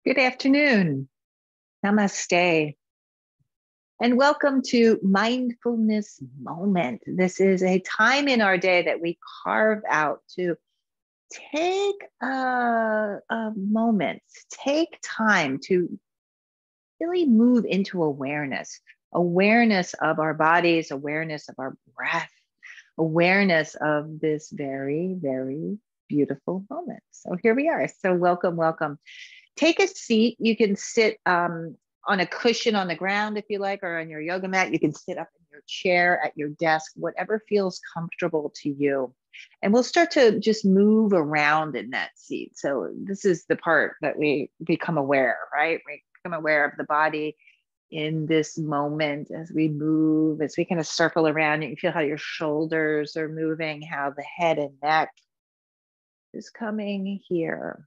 Good afternoon. Namaste. And welcome to Mindfulness Moment. This is a time in our day that we carve out to take a moment, take time to really move into awareness of our bodies, awareness of our breath, awareness of this very, very beautiful moment. So here we are. So welcome, welcome. Take a seat. You can sit on a cushion on the ground if you like, or on your yoga mat. You can sit up in your chair at your desk, whatever feels comfortable to you. And we'll start to just move around in that seat. So this is the part that we become aware, right? We become aware of the body in this moment as we move, as we kind of circle around. You can feel how your shoulders are moving, how the head and neck is coming here.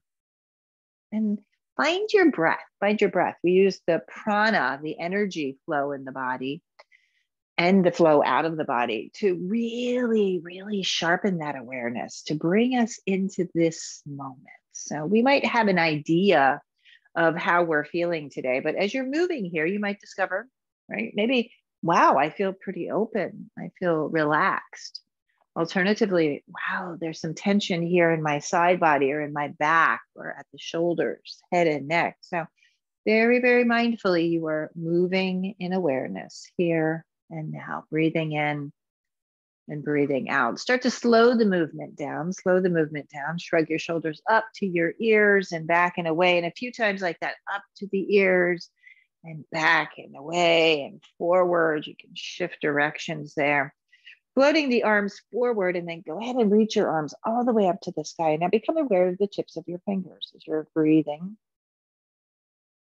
And find your breath, find your breath. We use the prana, the energy flow in the body, and the flow out of the body to really, really sharpen that awareness, to bring us into this moment. So we might have an idea of how we're feeling today, but as you're moving here, you might discover, right? Maybe, wow, I feel pretty open. I feel relaxed. Alternatively, wow, there's some tension here in my side body or in my back or at the shoulders, head and neck. So very, very mindfully, you are moving in awareness here and now, breathing in and breathing out. Start to slow the movement down, shrug your shoulders up to your ears and back and away. And a few times like that, up to the ears and back and away and forward. You can shift directions there. Floating the arms forward, and then go ahead and reach your arms all the way up to the sky. Now become aware of the tips of your fingers as you're breathing.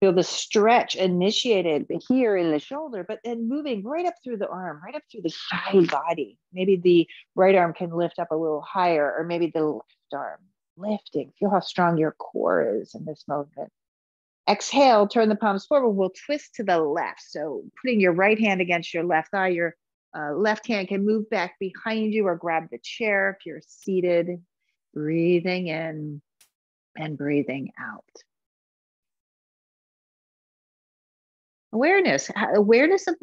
Feel the stretch initiated here in the shoulder, but then moving right up through the arm, right up through the side body. Maybe the right arm can lift up a little higher, or maybe the left arm lifting. Feel how strong your core is in this movement. Exhale, turn the palms forward. We'll twist to the left. So putting your right hand against your left thigh, your left hand can move back behind you or grab the chair if you're seated. Breathing in and breathing out. Awareness of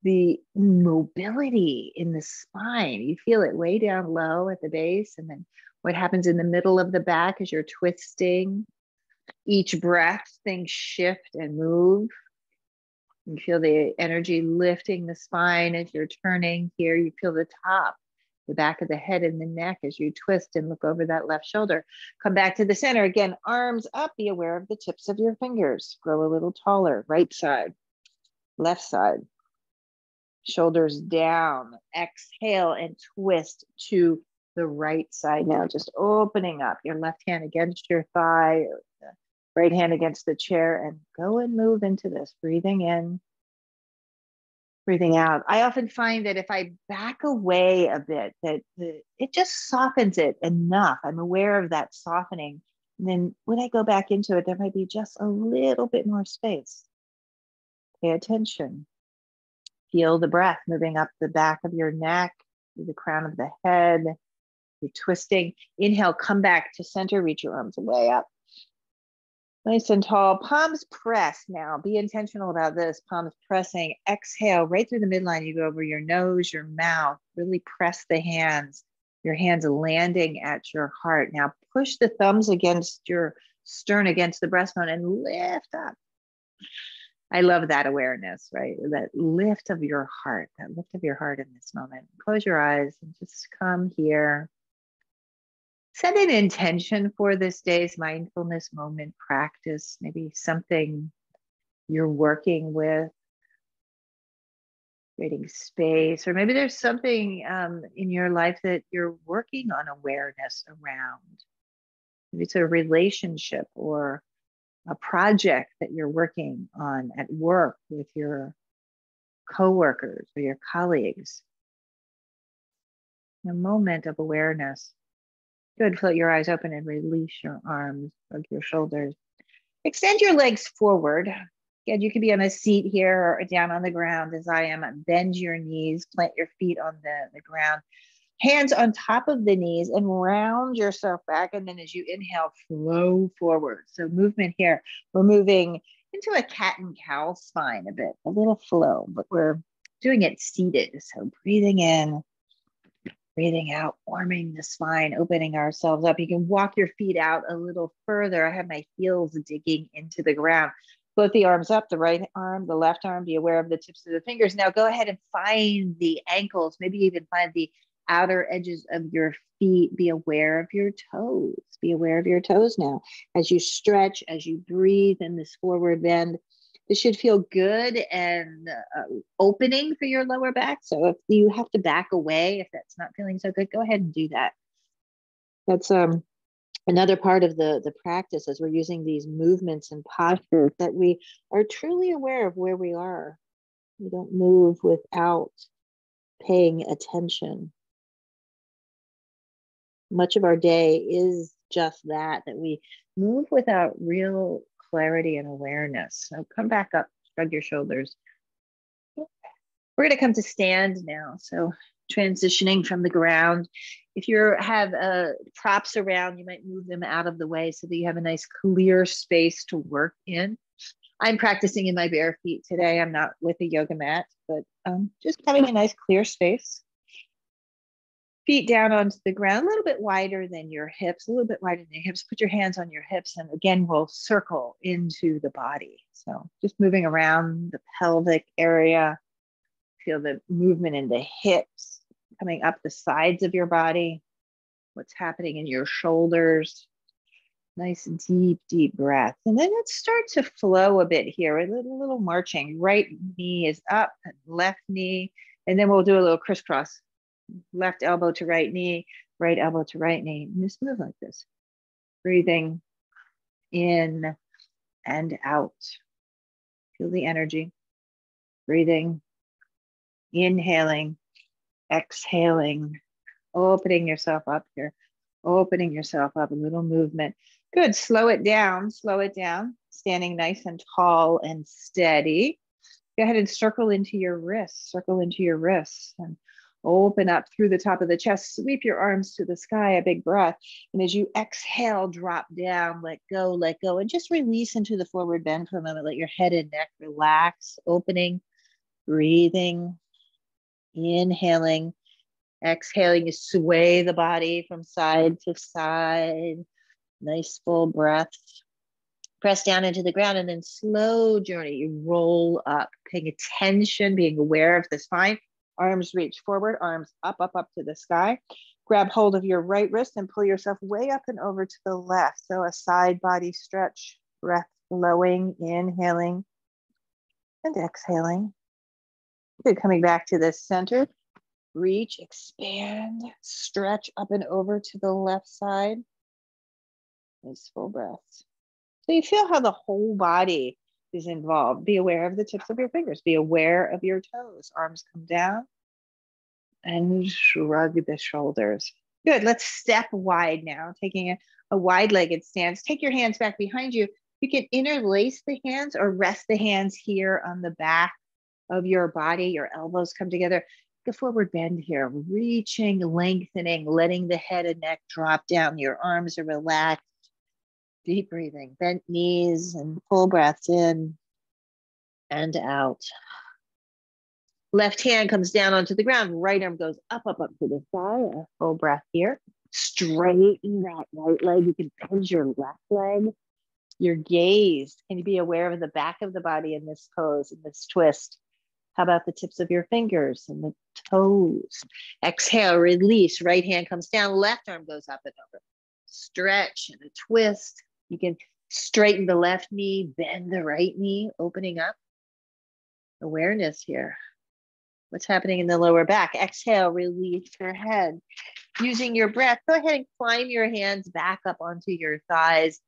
the mobility in the spine. You feel it way down low at the base, and then what happens in the middle of the back as you're twisting. Each breath, things shift and move. You feel the energy lifting the spine as you're turning here. You feel the top, the back of the head and the neck as you twist and look over that left shoulder. Come back to the center. Again, arms up. Be aware of the tips of your fingers. Grow a little taller. Right side, left side. Shoulders down. Exhale and twist to the right side now. Just opening up your left hand against your thigh, or the right hand against the chair, and go and move into this. Breathing in, breathing out. I often find that if I back away a bit, that it just softens it enough. I'm aware of that softening. And then when I go back into it, there might be just a little bit more space. Pay attention. Feel the breath moving up the back of your neck, through the crown of the head. You're twisting. Inhale, come back to center, reach your arms way up. Nice and tall. Palms press now. Be intentional about this. Palms pressing. Exhale right through the midline. You go over your nose, your mouth. Really press the hands. Your hands landing at your heart. Now push the thumbs against your sternum, against the breastbone, and lift up. I love that awareness, right? That lift of your heart, that lift of your heart in this moment. Close your eyes and just come here. Set an intention for this day's mindfulness moment practice, maybe something you're working with, creating space, or maybe there's something in your life that you're working on awareness around. Maybe it's a relationship or a project that you're working on at work with your coworkers or your colleagues. A moment of awareness. Good. Float your eyes open and release your arms, hug your shoulders. Extend your legs forward. Again, you can be on a seat here or down on the ground as I am. Bend your knees, plant your feet on the ground. Hands on top of the knees and round yourself back. And then as you inhale, flow forward. So movement here. We're moving into a cat and cow spine a bit, a little flow, but we're doing it seated. So breathing in, breathing out, warming the spine, opening ourselves up. You can walk your feet out a little further. I have my heels digging into the ground. Both the arms up, the right arm, the left arm. Be aware of the tips of the fingers. Now go ahead and find the ankles, maybe even find the outer edges of your feet. Be aware of your toes. Be aware of your toes now. As you stretch, as you breathe in this forward bend, this should feel good and opening for your lower back. So if you have to back away, if that's not feeling so good, go ahead and do that. That's another part of the practice as we're using these movements and postures, that we are truly aware of where we are. We don't move without paying attention. Much of our day is just that we move without real clarity and awareness. So come back up, shrug your shoulders. We're going to come to stand now. So transitioning from the ground. If you have props around, you might move them out of the way so that you have a nice clear space to work in. I'm practicing in my bare feet today. I'm not with a yoga mat, but just having a nice clear space. Feet down onto the ground, a little bit wider than your hips, a little bit wider than your hips. Put your hands on your hips, and again, we'll circle into the body. So just moving around the pelvic area. Feel the movement in the hips, coming up the sides of your body. What's happening in your shoulders. Nice, deep, deep breath. And then let's start to flow a bit here. A little marching. Right knee is up, left knee. And then we'll do a little crisscross. Left elbow to right knee, right elbow to right knee. And just move like this. Breathing in and out. Feel the energy. Breathing, inhaling, exhaling, opening yourself up here. Opening yourself up, a little movement. Good, slow it down, slow it down. Standing nice and tall and steady. Go ahead and circle into your wrists, and open up through the top of the chest. Sweep your arms to the sky, a big breath. And as you exhale, drop down, let go, and just release into the forward bend for a moment. Let your head and neck relax, opening, breathing, inhaling, exhaling. You sway the body from side to side. Nice full breath. Press down into the ground, and then slow journey. You roll up, paying attention, being aware of the spine. Arms reach forward, arms up to the sky. Grab hold of your right wrist and pull yourself way up and over to the left. So a side body stretch, breath flowing, inhaling and exhaling. Good, coming back to the center. Reach, expand, stretch up and over to the left side. Nice full breaths. So you feel how the whole body is involved. Be aware of the tips of your fingers. Be aware of your toes. Arms come down and shrug the shoulders. Good. Let's step wide now, taking a wide-legged stance. Take your hands back behind you. You can interlace the hands or rest the hands here on the back of your body. Your elbows come together. The forward bend here, reaching, lengthening, letting the head and neck drop down. Your arms are relaxed. Deep breathing, bent knees and full breaths in and out. Left hand comes down onto the ground. Right arm goes up to the sky. A full breath here. Straighten that right leg. You can bend your left leg. Your gaze. Can you be aware of the back of the body in this pose, in this twist? How about the tips of your fingers and the toes? Exhale, release. Right hand comes down. Left arm goes up and over. Stretch and a twist. You can straighten the left knee, bend the right knee, opening up. Awareness here. What's happening in the lower back? Exhale, release your head. Using your breath, go ahead and climb your hands back up onto your thighs,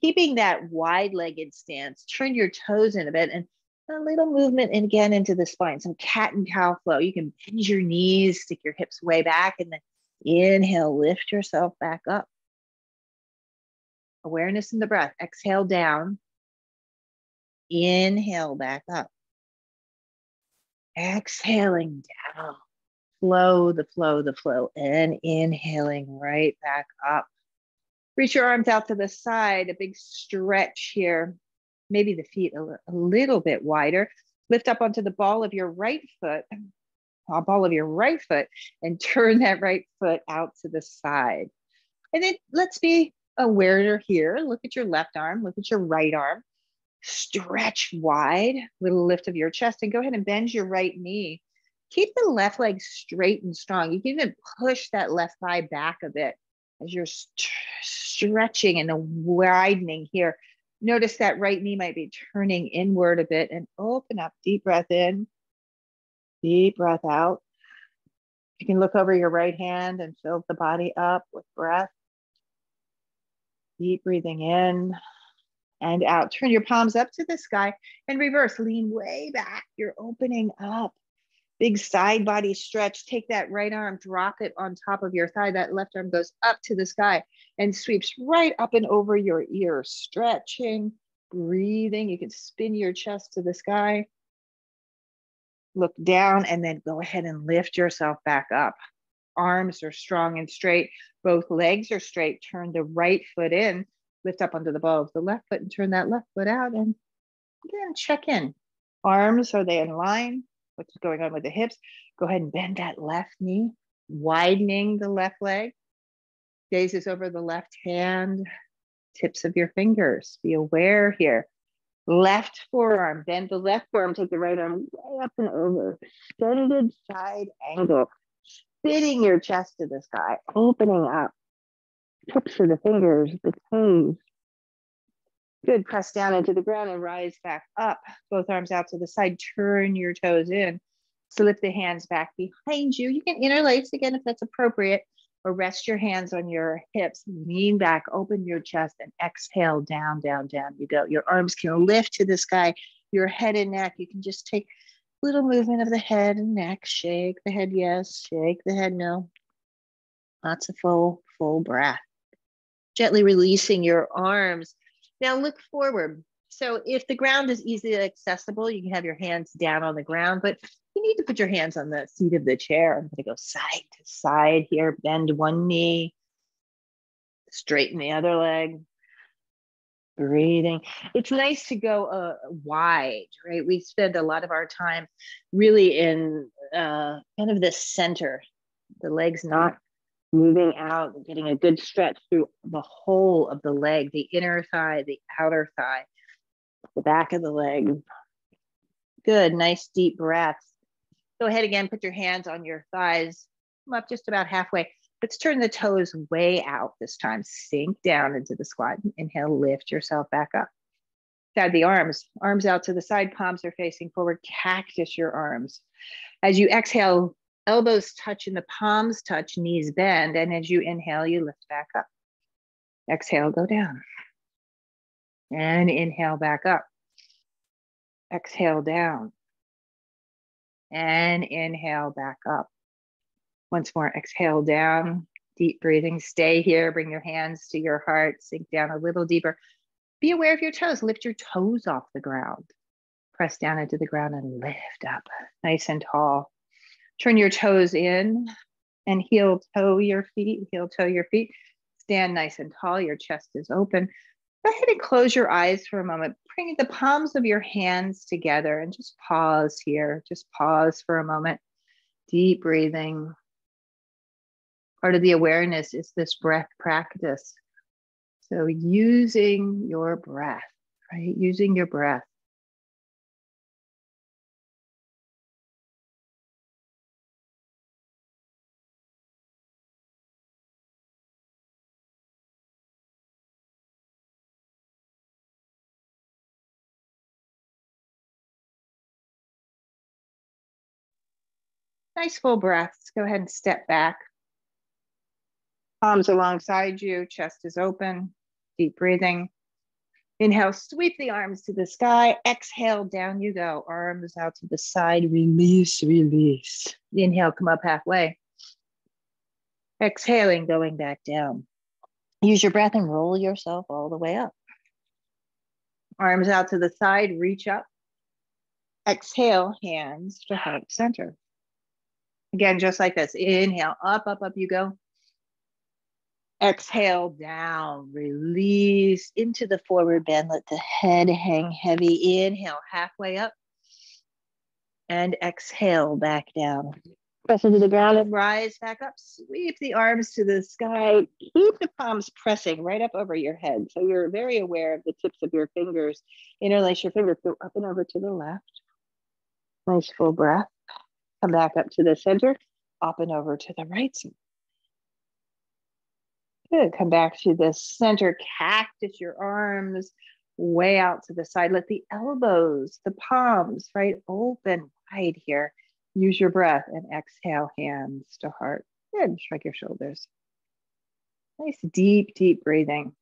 keeping that wide-legged stance. Turn your toes in a bit and a little movement and again into the spine, some cat and cow flow. You can bend your knees, stick your hips way back, and then inhale, lift yourself back up. Awareness in the breath. Exhale down. Inhale back up. Exhaling down. the flow, and inhaling right back up. Reach your arms out to the side, a big stretch here. Maybe the feet a little bit wider. Lift up onto the ball of your right foot, and turn that right foot out to the side. And then let's be aware here. Look at your left arm, look at your right arm. Stretch wide, little lift of your chest, and go ahead and bend your right knee. Keep the left leg straight and strong. You can even push that left thigh back a bit as you're stretching and widening here. Notice that right knee might be turning inward a bit, and open up. Deep breath in, deep breath out. You can look over your right hand and fill the body up with breath. Deep breathing in and out. Turn your palms up to the sky and reverse. Lean way back. You're opening up. Big side body stretch. Take that right arm, drop it on top of your thigh. That left arm goes up to the sky and sweeps right up and over your ear. Stretching, breathing. You can spin your chest to the sky. Look down and then go ahead and lift yourself back up. Arms are strong and straight. Both legs are straight. Turn the right foot in. Lift up onto the ball of the left foot and turn that left foot out. And again, check in. Arms, are they in line? What's going on with the hips? Go ahead and bend that left knee, widening the left leg. Gazes over the left hand, tips of your fingers. Be aware here. Left forearm, bend the left forearm, take the right arm way up and over. Extended side angle. Spinning your chest to the sky, opening up. Tips of the fingers, the toes. Good, press down into the ground and rise back up. Both arms out to the side, turn your toes in. Slip the hands back behind you. You can interlace again if that's appropriate, or rest your hands on your hips. Lean back, open your chest, and exhale, down, down, down you go. Your arms can lift to the sky. Your head and neck, you can just take a little movement of the head and neck. Shake the head, yes. Shake the head, no. Lots of full breath. Gently releasing your arms. Now look forward. So if the ground is easily accessible, you can have your hands down on the ground, but you need to put your hands on the seat of the chair. I'm going to go side to side here. Bend one knee, straighten the other leg. Breathing. It's nice to go wide, right? We spend a lot of our time really in kind of the center. The legs not moving out, getting a good stretch through the whole of the leg, the inner thigh, the outer thigh, the back of the leg. Good, nice deep breaths. Go ahead again, put your hands on your thighs. Come up just about halfway. Let's turn the toes way out this time. Sink down into the squat. Inhale, lift yourself back up. Grab the arms out to the side, palms are facing forward. Cactus your arms. As you exhale, elbows touch and the palms touch, knees bend. And as you inhale, you lift back up. Exhale, go down. And inhale back up. Exhale down. And inhale back up. Once more, exhale down. Deep breathing. Stay here. Bring your hands to your heart. Sink down a little deeper. Be aware of your toes. Lift your toes off the ground. Press down into the ground and lift up. Nice and tall. Turn your toes in and heel toe your feet. Stand nice and tall. Your chest is open. Go ahead and close your eyes for a moment. Bring the palms of your hands together and just pause here. Just pause for a moment. Deep breathing. Part of the awareness is this breath practice. So using your breath, right? Using your breath. Nice full breaths. Go ahead and step back. Palms alongside you, chest is open. Deep breathing. Inhale, sweep the arms to the sky. Exhale, down you go. Arms out to the side. Release, release. Inhale, come up halfway. Exhaling, going back down. Use your breath and roll yourself all the way up. Arms out to the side, reach up. Exhale, hands to heart center. Again, just like this. Inhale, up, up, up you go. Exhale, down, release into the forward bend. Let the head hang heavy. Inhale, halfway up. And exhale, back down. Press into the ground and rise back up. Sweep the arms to the sky. Keep the palms pressing right up over your head. So you're very aware of the tips of your fingers. Interlace your fingers, go up and over to the left. Nice full breath. Come back up to the center, up and over to the right side. Good. Come back to the center. Cactus your arms way out to the side. Let the elbows, the palms, right, open wide here. Use your breath and exhale, hands to heart. Good. Shrug your shoulders. Nice, deep, deep breathing.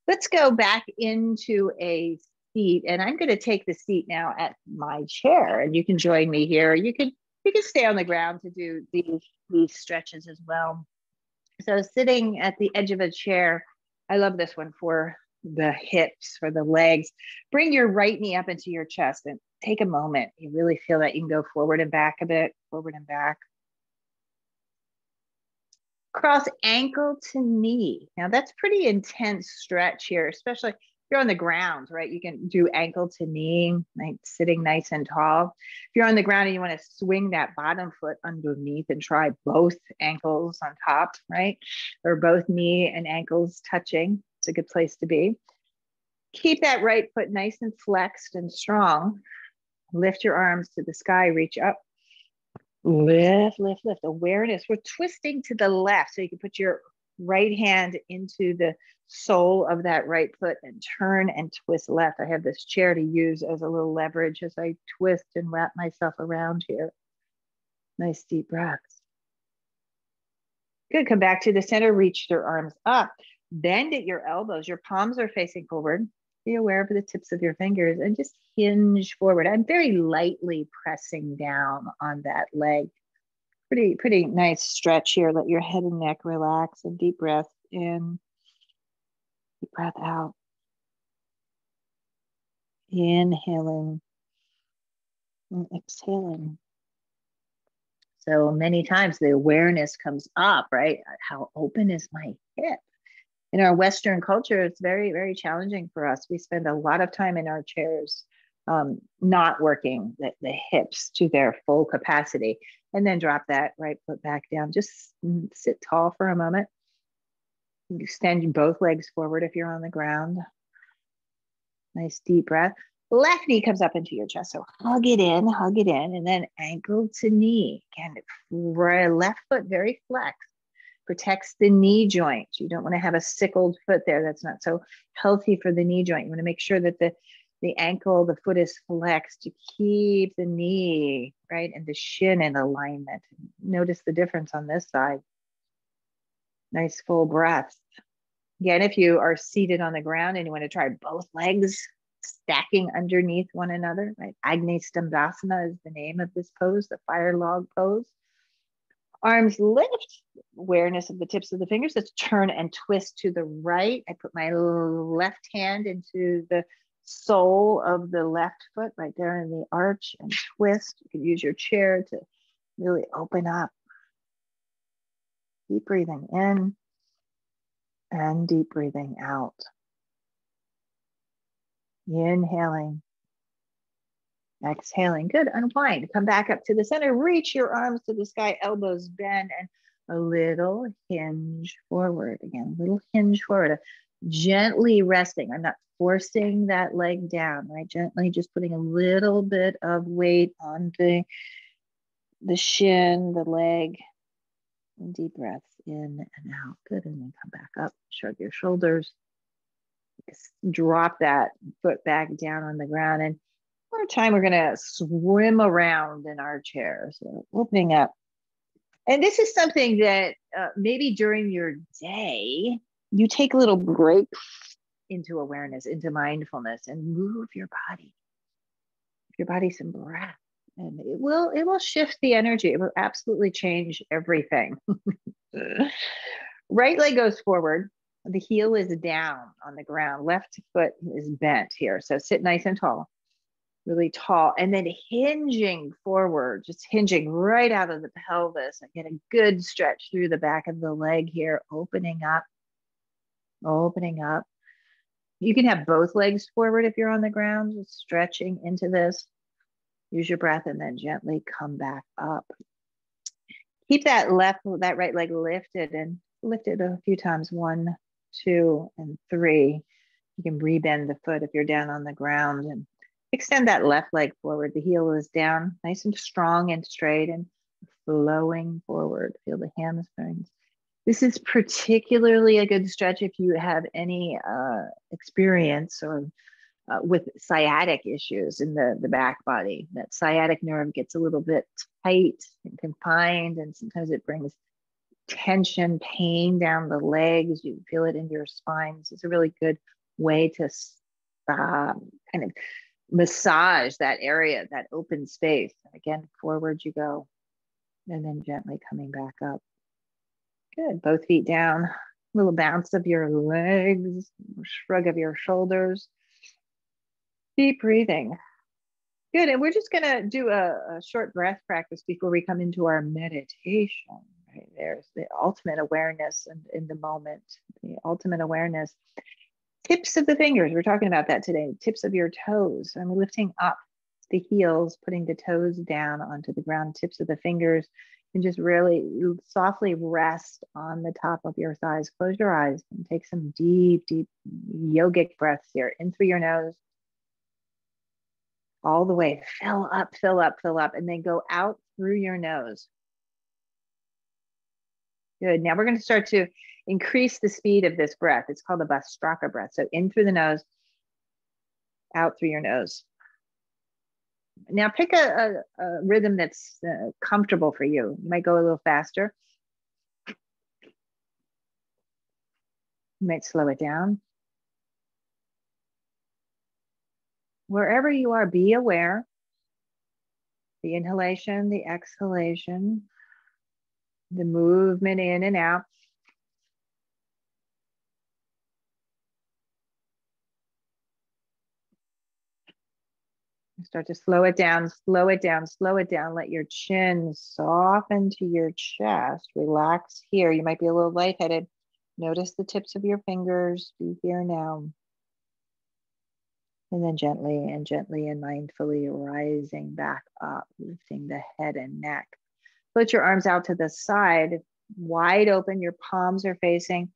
Let's go back into a seat, and I'm going to take the seat now at my chair, and you can join me here. You can stay on the ground to do these stretches as well. So sitting at the edge of a chair, I love this one for the hips, for the legs. Bring your right knee up into your chest and take a moment. You really feel that you can go forward and back a bit, forward and back. Cross ankle to knee. Now that's pretty intense stretch here, especially if you're on the ground, right? You can do ankle to knee, like sitting nice and tall. If you're on the ground and you want to swing that bottom foot underneath and try both ankles on top, right? Or both knee and ankles touching. It's a good place to be. Keep that right foot nice and flexed and strong. Lift your arms to the sky, reach up. Lift, lift, lift. Awareness. We're twisting to the left. So you can put your right hand into the sole of that right foot and turn and twist left. I have this chair to use as a little leverage as I twist and wrap myself around here. Nice deep breaths. Good. Come back to the center. Reach your arms up. Bend at your elbows. Your palms are facing forward. Be aware of the tips of your fingers and just hinge forward. I'm very lightly pressing down on that leg. Pretty nice stretch here. Let your head and neck relax. And deep breath in, deep breath out. Inhaling and exhaling. So many times the awareness comes up, right? How open is my hip? In our Western culture, it's very, very challenging for us. We spend a lot of time in our chairs, not working the hips to their full capacity, and then drop that right foot back down. Just sit tall for a moment. Extend both legs forward if you're on the ground. Nice deep breath. Left knee comes up into your chest. So hug it in, and then ankle to knee. Again, left foot very flexed. Protects the knee joint. You don't want to have a sickled foot there. That's not so healthy for the knee joint. You want to make sure that the ankle, the foot is flexed to keep the knee, right, and the shin in alignment. Notice the difference on this side. Nice full breaths. Again, if you are seated on the ground and you want to try both legs stacking underneath one another, right? Agni Stambhasana is the name of this pose, the fire log pose. Arms lift, awareness of the tips of the fingers. Let's turn and twist to the right. I put my left hand into the sole of the left foot right there in the arch and twist. You can use your chair to really open up. Deep breathing in and deep breathing out. Inhaling. Exhaling. Good. Unwind. Come back up to the center. Reach your arms to the sky. Elbows bend and a little hinge forward. Again, a little hinge forward. Gently resting. I'm not forcing that leg down, right? Gently just putting a little bit of weight on the shin, the leg. And deep breaths in and out. Good. And then come back up. Shrug your shoulders. Just drop that foot back down on the ground. And more time, we're going to swim around in our chair. So opening up. And this is something that maybe during your day, you take a little break into awareness, into mindfulness, and move your body. Give your body some breath. And it will shift the energy. It will absolutely change everything. Right leg goes forward. The heel is down on the ground. Left foot is bent here. So sit nice and tall. really tall, and then hinging forward, just hinging right out of the pelvis. I get a good stretch through the back of the leg here, opening up, opening up. You can have both legs forward if you're on the ground, just stretching into this. Use your breath and then gently come back up. Keep that right leg lifted and lift it a few times. 1, 2, and 3. You can rebend the foot if you're down on the ground and extend that left leg forward. The heel is down, nice and strong and straight and flowing forward. Feel the hamstrings. This is particularly a good stretch if you have any experience or with sciatic issues in the back body. That sciatic nerve gets a little bit tight and confined, and sometimes it brings tension, pain down the legs. You feel it in your spine. This is a really good way to kind of massage that area, that open space. Again, forward you go, and then gently coming back up. Good. Both feet down. A little bounce of your legs, shrug of your shoulders. Deep breathing. Good. And we're just going to do a short breath practice before we come into our meditation. Right? There's the ultimate awareness in the moment, the ultimate awareness. Tips of the fingers. We're talking about that today. Tips of your toes. I'm lifting up the heels, putting the toes down onto the ground, tips of the fingers, and just really softly rest on the top of your thighs. Close your eyes and take some deep, deep yogic breaths here. In through your nose. All the way. Fill up, fill up, fill up, and then go out through your nose. Good. Now we're going to start to increase the speed of this breath. It's called the Bastraka breath. So in through the nose, out through your nose. Now pick a rhythm that's comfortable for you. You might go a little faster. You might slow it down. Wherever you are, be aware. The inhalation, the exhalation, the movement in and out. Start to slow it down, slow it down, slow it down. Let your chin soften to your chest. Relax here. You might be a little lightheaded. Notice the tips of your fingers. Be here now. And then gently and mindfully rising back up, lifting the head and neck. Put your arms out to the side, wide open. Your palms are facing.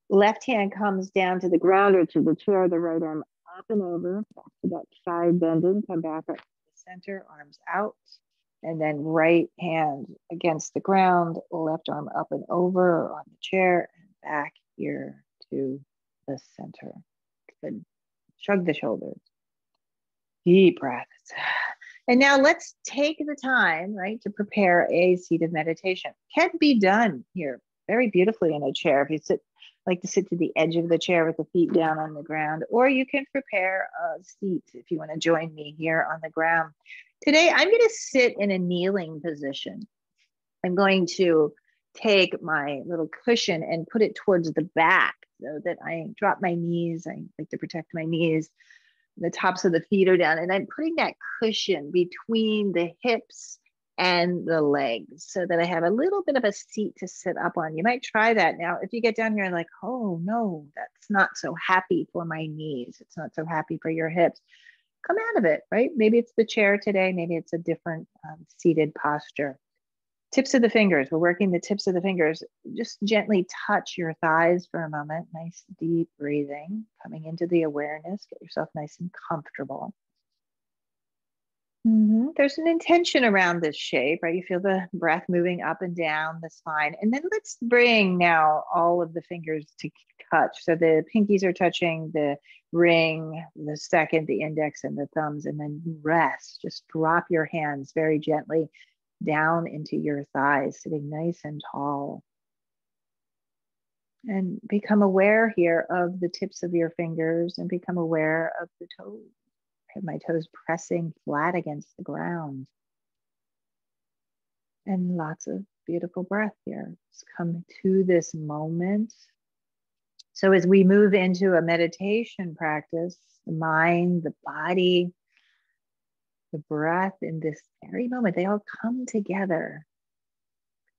Left hand comes down to the ground or to the chair, the right arm up and over, back to that side bending, come back up to the center, arms out, and then right hand against the ground, left arm up and over on the chair, and back here to the center. Good. Shrug the shoulders. Deep breaths. And now let's take the time, right, to prepare a seated meditation. Can be done here very beautifully in a chair. If you like to sit to the edge of the chair with the feet down on the ground, or you can prepare a seat if you want to join me here on the ground. Today, I'm going to sit in a kneeling position. I'm going to take my little cushion and put it towards the back so that I drop my knees. I like to protect my knees. The tops of the feet are down, and I'm putting that cushion between the hips and the legs so that I have a little bit of a seat to sit up on. You might try that. Now, if you get down here and like, oh no, that's not so happy for my knees. It's not so happy for your hips. Come out of it, right? Maybe it's the chair today. Maybe it's a different seated posture. Tips of the fingers. We're working the tips of the fingers. Just gently touch your thighs for a moment. Nice deep breathing, coming into the awareness. Get yourself nice and comfortable. There's an intention around this shape, right? You feel the breath moving up and down the spine. And then let's bring now all of the fingers to touch. So the pinkies are touching the ring, the second, the index, and the thumbs, and then rest. Just drop your hands very gently down into your thighs, sitting nice and tall. And become aware here of the tips of your fingers and become aware of the toes. I have my toes pressing flat against the ground. And lots of beautiful breath here. Just come to this moment. So as we move into a meditation practice, the mind, the body, the breath in this very moment, they all come together.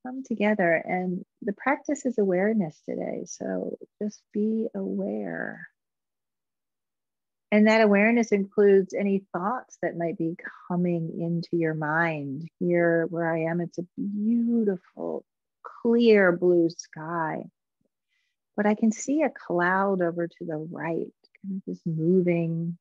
Come together. And the practice is awareness today. So just be aware. And that awareness includes any thoughts that might be coming into your mind. Here, where I am, it's a beautiful, clear blue sky. But I can see a cloud over to the right, kind of just moving.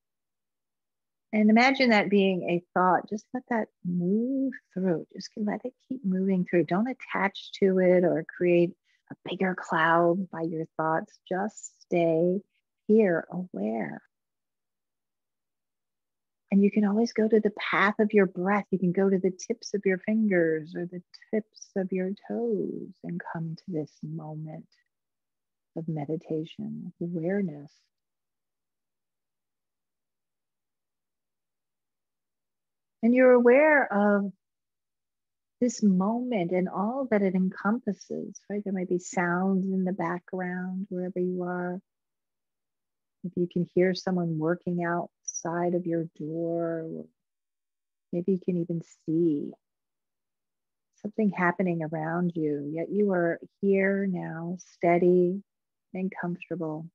And imagine that being a thought. Just let that move through. Just let it keep moving through. Don't attach to it or create a bigger cloud by your thoughts. Just stay here, aware. And you can always go to the path of your breath. You can go to the tips of your fingers or the tips of your toes and come to this moment of meditation, of awareness. And you're aware of this moment and all that it encompasses, right? There might be sounds in the background wherever you are. If you can hear someone working outside of your door, maybe you can even see something happening around you, yet you are here now, steady and comfortable,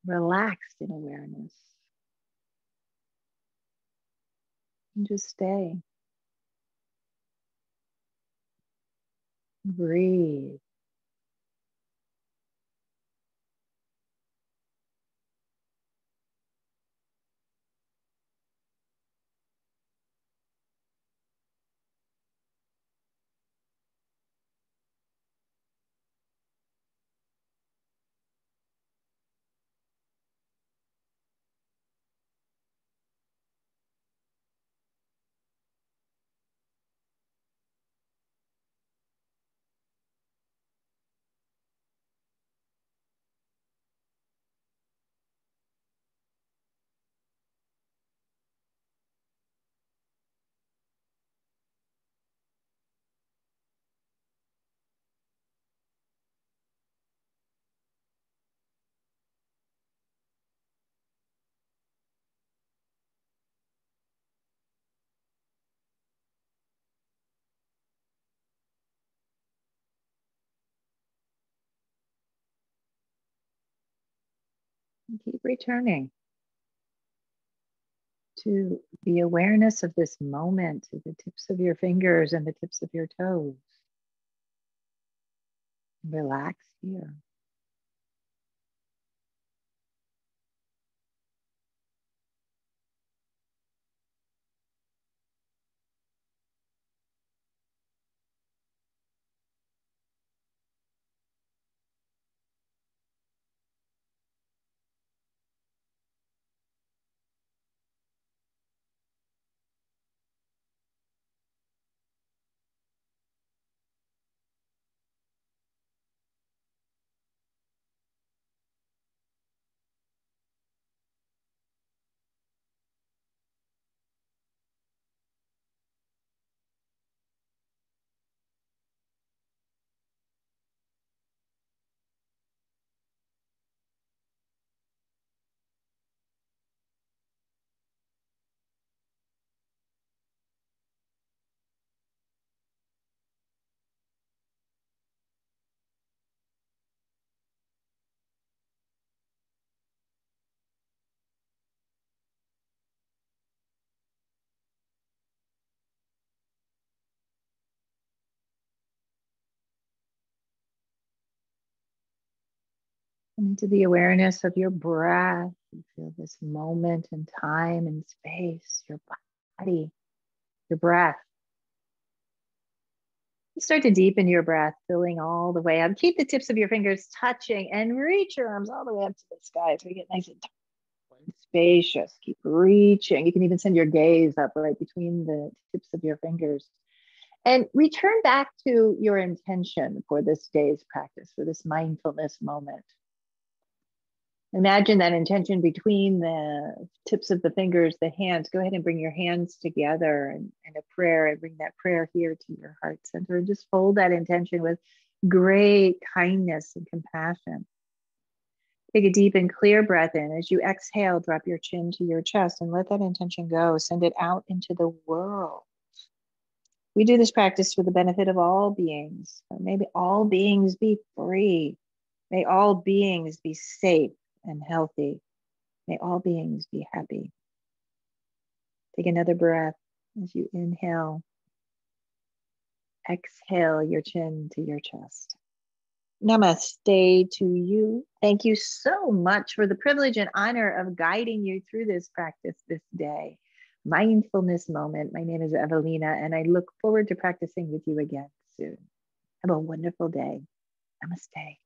relaxed in awareness. And just stay. Breathe. And keep returning to the awareness of this moment, to the tips of your fingers and the tips of your toes. Relax here. Come into the awareness of your breath. You feel this moment and time and space, your body, your breath. You start to deepen your breath, filling all the way up. Keep the tips of your fingers touching and reach your arms all the way up to the sky so you get nice and spacious. Keep reaching. You can even send your gaze up right between the tips of your fingers. And return back to your intention for this day's practice, for this mindfulness moment. Imagine that intention between the tips of the fingers, the hands. Go ahead and bring your hands together and a prayer, and bring that prayer here to your heart center. And just fold that intention with great kindness and compassion. Take a deep and clear breath in. As you exhale, drop your chin to your chest and let that intention go. Send it out into the world. We do this practice for the benefit of all beings. Maybe all beings be free. May all beings be safe and healthy. May all beings be happy. Take another breath as you inhale. Exhale your chin to your chest. Namaste to you. Thank you so much for the privilege and honor of guiding you through this practice this day. Mindfulness moment. My name is Evalena, and I look forward to practicing with you again soon. Have a wonderful day. Namaste.